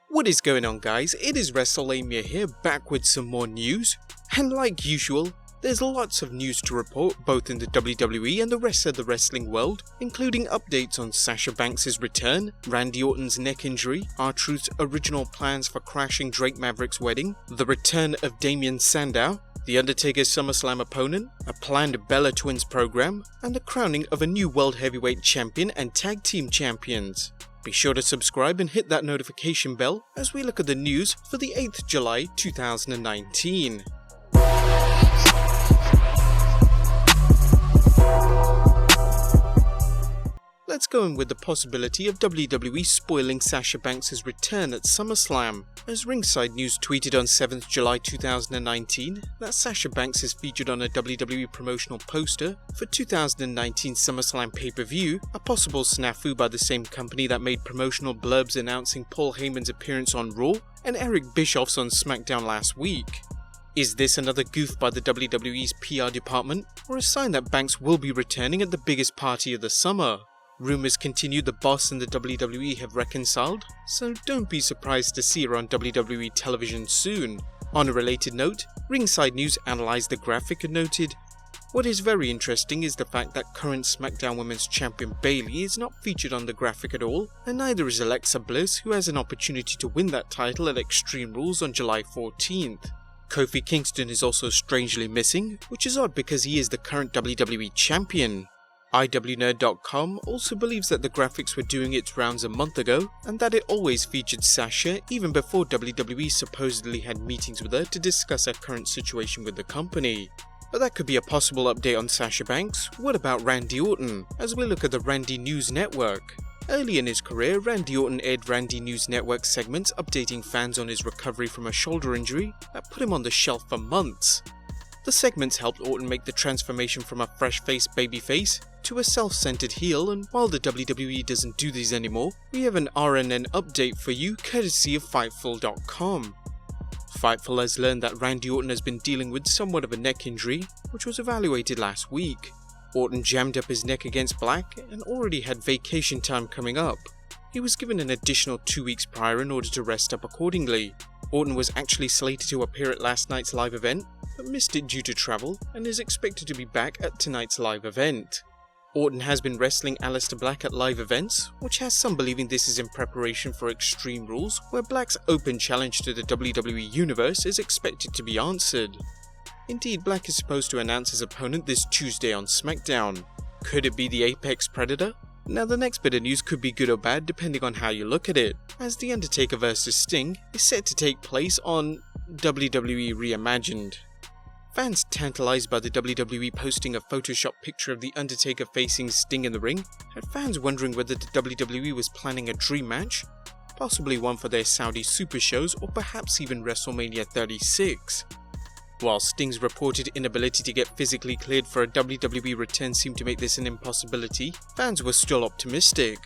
What is going on, guys? It is Wrestlelamia here, back with some more news. And like usual, there's lots of news to report both in the WWE and the rest of the wrestling world, including updates on Sasha Banks' return, Randy Orton's neck injury, RTruths' original plans for crashing Drake Maverick's wedding, the return of Damien Sandow, the Undertaker's SummerSlam opponent, a planned Bella Twins program, and the crowning of a new World Heavyweight Champion and Tag Team Champions. Be sure to subscribe and hit that notification bell as we look at the news for the 8th July 2019. Let's go in with the possibility of WWE spoiling Sasha Banks' return at SummerSlam, as Ringside News tweeted on 7th July 2019 that Sasha Banks is featured on a WWE promotional poster for 2019 SummerSlam pay-per-view, a possible snafu by the same company that made promotional blurbs announcing Paul Heyman's appearance on Raw and Eric Bischoff's on SmackDown last week. Is this another goof by the WWE's PR department, or a sign that Banks will be returning at the biggest party of the summer? Rumors continue the boss and the WWE have reconciled, so don't be surprised to see her on WWE television soon. On a related note, Ringside News analysed the graphic and noted, "What is very interesting is the fact that current SmackDown Women's Champion Bayley is not featured on the graphic at all, and neither is Alexa Bliss, who has an opportunity to win that title at Extreme Rules on July 14th. Kofi Kingston is also strangely missing, which is odd because he is the current WWE Champion. IWNerd.com also believes that the graphics were doing its rounds a month ago, and that it always featured Sasha even before WWE supposedly had meetings with her to discuss her current situation with the company. But that could be a possible update on Sasha Banks. What about Randy Orton, as we look at the Randy News Network? Early in his career, Randy Orton aired Randy News Network segments updating fans on his recovery from a shoulder injury that put him on the shelf for months. The segments helped Orton make the transformation from a fresh-faced babyface to a self-centered heel, and while the WWE doesn't do these anymore, we have an RNN update for you courtesy of Fightful.com. Fightful has learned that Randy Orton has been dealing with somewhat of a neck injury, which was evaluated last week. Orton jammed up his neck against Black and already had vacation time coming up. He was given an additional 2 weeks prior in order to rest up accordingly. Orton was actually slated to appear at last night's live event, but missed it due to travel and is expected to be back at tonight's live event. Orton has been wrestling Aleister Black at live events, which has some believing this is in preparation for Extreme Rules, where Black's open challenge to the WWE Universe is expected to be answered. Indeed, Black is supposed to announce his opponent this Tuesday on SmackDown. Could it be the Apex Predator? Now the next bit of news could be good or bad depending on how you look at it, as the Undertaker vs Sting is set to take place on WWE Reimagined. Fans tantalized by the WWE posting a Photoshop picture of the Undertaker facing Sting in the ring had fans wondering whether the WWE was planning a dream match, possibly one for their Saudi Super Shows or perhaps even WrestleMania 36. While Sting's reported inability to get physically cleared for a WWE return seemed to make this an impossibility, fans were still optimistic.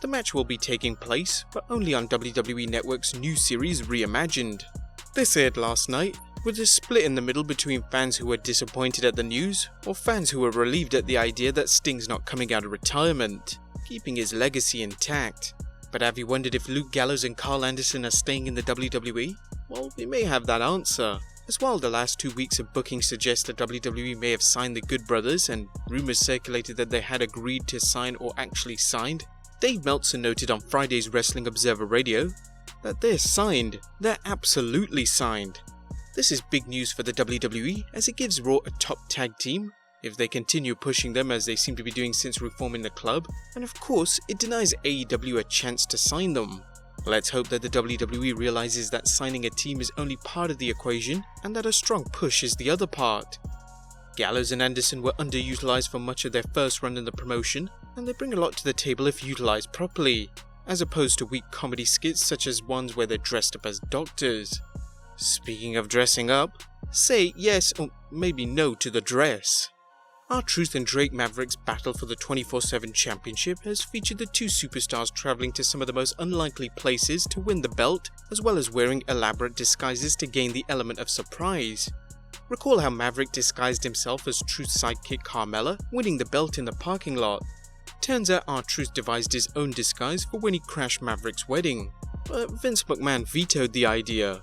The match will be taking place, but only on WWE Network's new series Reimagined. This aired last night, with a split in the middle between fans who were disappointed at the news, or fans who were relieved at the idea that Sting's not coming out of retirement, keeping his legacy intact. But have you wondered if Luke Gallows and Carl Anderson are staying in the WWE? Well, we may have that answer, as while the last 2 weeks of booking suggest that WWE may have signed the Good Brothers, and rumours circulated that they had agreed to sign or actually signed, Dave Meltzer noted on Friday's Wrestling Observer Radio that they're signed. They're absolutely signed. This is big news for the WWE, as it gives Raw a top tag team, if they continue pushing them as they seem to be doing since reforming the club, and of course it denies AEW a chance to sign them. Let's hope that the WWE realizes that signing a team is only part of the equation and that a strong push is the other part. Gallows and Anderson were underutilized for much of their first run in the promotion, and they bring a lot to the table if utilized properly, as opposed to weak comedy skits such as ones where they're dressed up as doctors. Speaking of dressing up, say yes or maybe no to the dress. RTruths and Drake Maverick's battle for the 24/7 championship has featured the two superstars travelling to some of the most unlikely places to win the belt, as well as wearing elaborate disguises to gain the element of surprise. Recall how Maverick disguised himself as Truth's sidekick Carmella, winning the belt in the parking lot. Turns out RTruth devised his own disguise for when he crashed Maverick's wedding. but Vince McMahon vetoed the idea.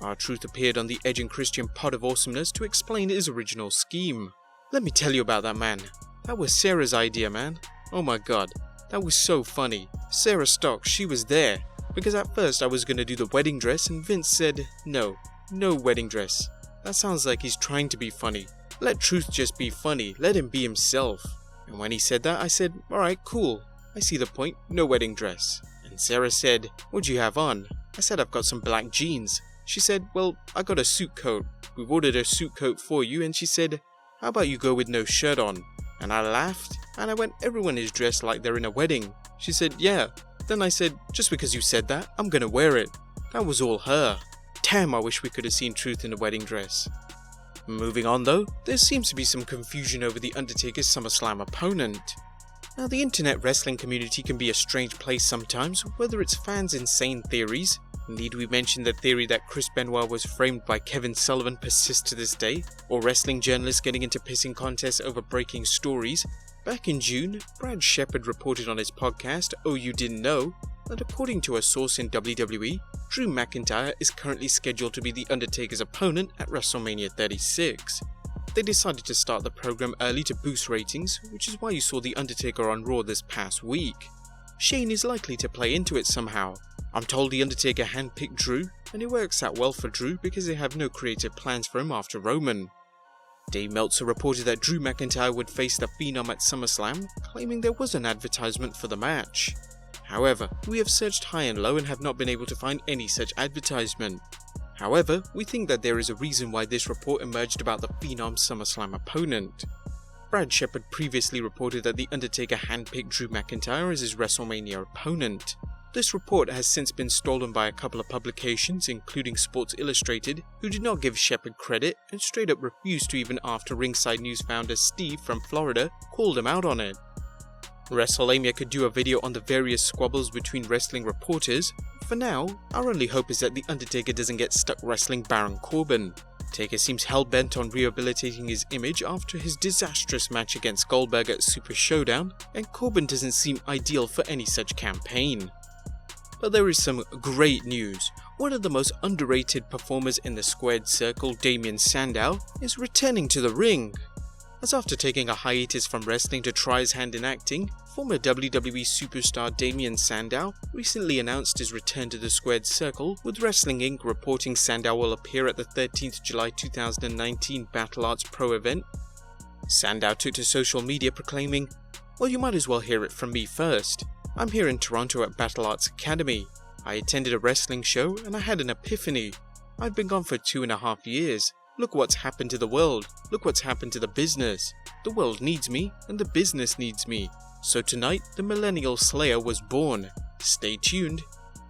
RTruth appeared on the Edge and Christian Pod of Awesomeness to explain his original scheme. Let me tell you about that, man. That was Sarah's idea, man. Oh my god, that was so funny. Sarah Stocks, she was there. Because at first I was gonna do the wedding dress and Vince said, no wedding dress. That sounds like he's trying to be funny. Let Truth just be funny, let him be himself. And when he said that, I said, alright, cool. I see the point, no wedding dress. And Sarah said, what do you have on? I said, I've got some black jeans. She said, well, I got a suit coat. We've ordered a suit coat for you. And she said, how about you go with no shirt on? And I laughed, and I went, everyone is dressed like they're in a wedding. She said, yeah. Then I said, just because you said that, I'm gonna wear it. That was all her. Damn, I wish we could have seen Truth in a wedding dress. Moving on though, there seems to be some confusion over the Undertaker's SummerSlam opponent. Now, the internet wrestling community can be a strange place sometimes, whether it's fans' insane theories. Need we mention the theory that Chris Benoit was framed by Kevin Sullivan persists to this day, or wrestling journalists getting into pissing contests over breaking stories? Back in June, Brad Shepard reported on his podcast, Oh You Didn't Know, that according to a source in WWE, Drew McIntyre is currently scheduled to be the Undertaker's opponent at WrestleMania 36. They decided to start the program early to boost ratings, which is why you saw The Undertaker on Raw this past week. Shane is likely to play into it somehow. I'm told The Undertaker handpicked Drew, and it works out well for Drew because they have no creative plans for him after Roman. Dave Meltzer reported that Drew McIntyre would face the Phenom at SummerSlam, claiming there was an advertisement for the match. However, we have searched high and low and have not been able to find any such advertisement. However, we think that there is a reason why this report emerged about the Phenom SummerSlam opponent. Brad Shepard previously reported that The Undertaker handpicked Drew McIntyre as his WrestleMania opponent. This report has since been stolen by a couple of publications, including Sports Illustrated, who did not give Shepard credit and straight up refused to even after Ringside News founder Steve from Florida called him out on it. Wrestlelamia could do a video on the various squabbles between wrestling reporters. For now, our only hope is that The Undertaker doesn't get stuck wrestling Baron Corbin. Taker seems hell-bent on rehabilitating his image after his disastrous match against Goldberg at Super Showdown, and Corbin doesn't seem ideal for any such campaign. But there is some great news. One of the most underrated performers in the squared circle, Damien Sandow, is returning to the ring. As after taking a hiatus from wrestling to try his hand in acting, former WWE superstar Damien Sandow recently announced his return to the squared circle, with Wrestling Inc. reporting Sandow will appear at the 13th July 2019 Battle Arts Pro event. Sandow took to social media proclaiming, well, you might as well hear it from me first. I'm here in Toronto at Battle Arts Academy. I attended a wrestling show and I had an epiphany. I've been gone for 2.5 years. Look what's happened to the world. Look what's happened to the business. The world needs me and the business needs me. So tonight, the Millennial Slayer was born. Stay tuned.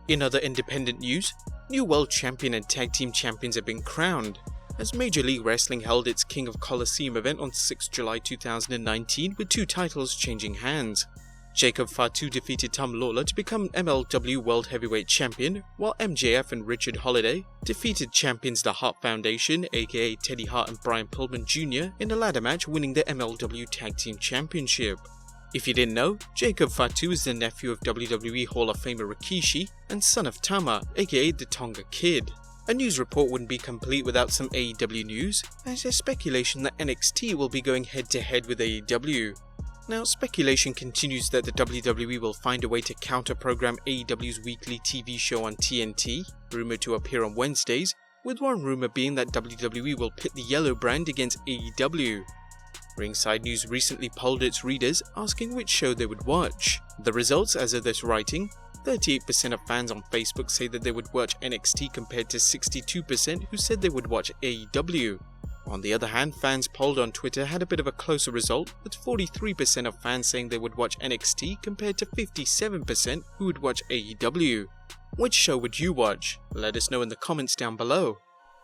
In other independent news, new World Champion and Tag Team Champions have been crowned, as Major League Wrestling held its King of Colosseum event on 6 July 2019 with 2 titles changing hands. Jacob Fatu defeated Tom Lawler to become MLW World Heavyweight Champion, while MJF and Richard Holiday defeated champions the Hart Foundation, aka Teddy Hart and Brian Pillman Jr. in a ladder match, winning the MLW Tag Team Championship. If you didn't know, Jacob Fatu is the nephew of WWE Hall of Famer Rikishi and son of Tama, aka the Tonga Kid. A news report wouldn't be complete without some AEW news, as there's speculation that NXT will be going head to head with AEW. Now, speculation continues that the WWE will find a way to counter-program AEW's weekly TV show on TNT, rumoured to appear on Wednesdays, with one rumour being that WWE will pit the yellow brand against AEW. Ringside News recently polled its readers asking which show they would watch. The results, as of this writing, 38% of fans on Facebook say that they would watch NXT compared to 62% who said they would watch AEW. On the other hand, fans polled on Twitter had a bit of a closer result, with 43% of fans saying they would watch NXT compared to 57% who would watch AEW. Which show would you watch? Let us know in the comments down below.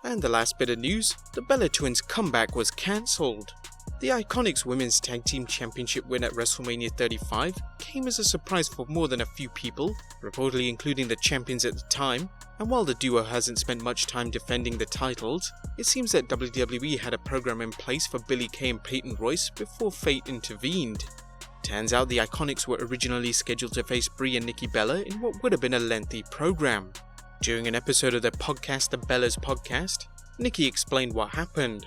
And the last bit of news, the Bella Twins comeback was cancelled. The Iconics Women's Tag Team Championship win at WrestleMania 35 came as a surprise for more than a few people, reportedly including the champions at the time, and while the duo hasn't spent much time defending the titles, it seems that WWE had a program in place for Billie Kay and Peyton Royce before fate intervened. Turns out the Iconics were originally scheduled to face Brie and Nikki Bella in what would have been a lengthy program. During an episode of their podcast, The Bellas Podcast, Nikki explained what happened.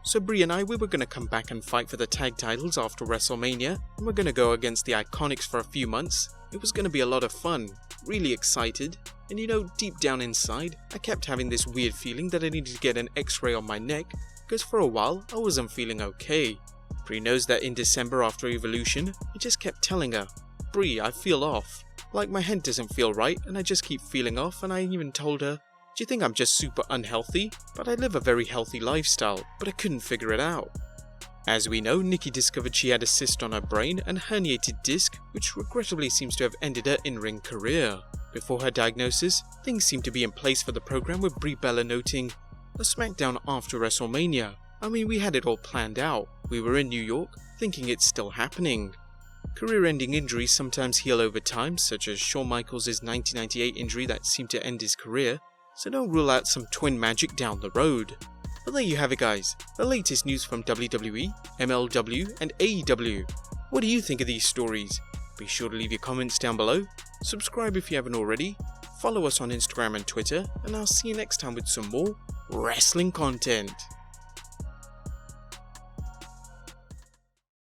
So Brie and we were going to come back and fight for the tag titles after WrestleMania, and we're going to go against the Iconics for a few months. It was going to be a lot of fun, really excited, and deep down inside, I kept having this weird feeling that I needed to get an x-ray on my neck, because for a while I wasn't feeling okay. Brie knows that in December after Evolution, I just kept telling her, Brie, I feel off. Like my head doesn't feel right and I just keep feeling off, and I even told her, do you think I'm just super unhealthy? But I live a very healthy lifestyle, but I couldn't figure it out. As we know, Nikki discovered she had a cyst on her brain and herniated disc, which regrettably seems to have ended her in-ring career. Before her diagnosis, things seemed to be in place for the program, with Brie Bella noting, a SmackDown after WrestleMania. I mean, we had it all planned out. We were in New York, thinking it's still happening. Career-ending injuries sometimes heal over time, such as Shawn Michaels' 1998 injury that seemed to end his career, so don't rule out some twin magic down the road. But there you have it guys, the latest news from WWE, MLW and AEW. What do you think of these stories? Be sure to leave your comments down below, subscribe if you haven't already, follow us on Instagram and Twitter, and I'll see you next time with some more wrestling content.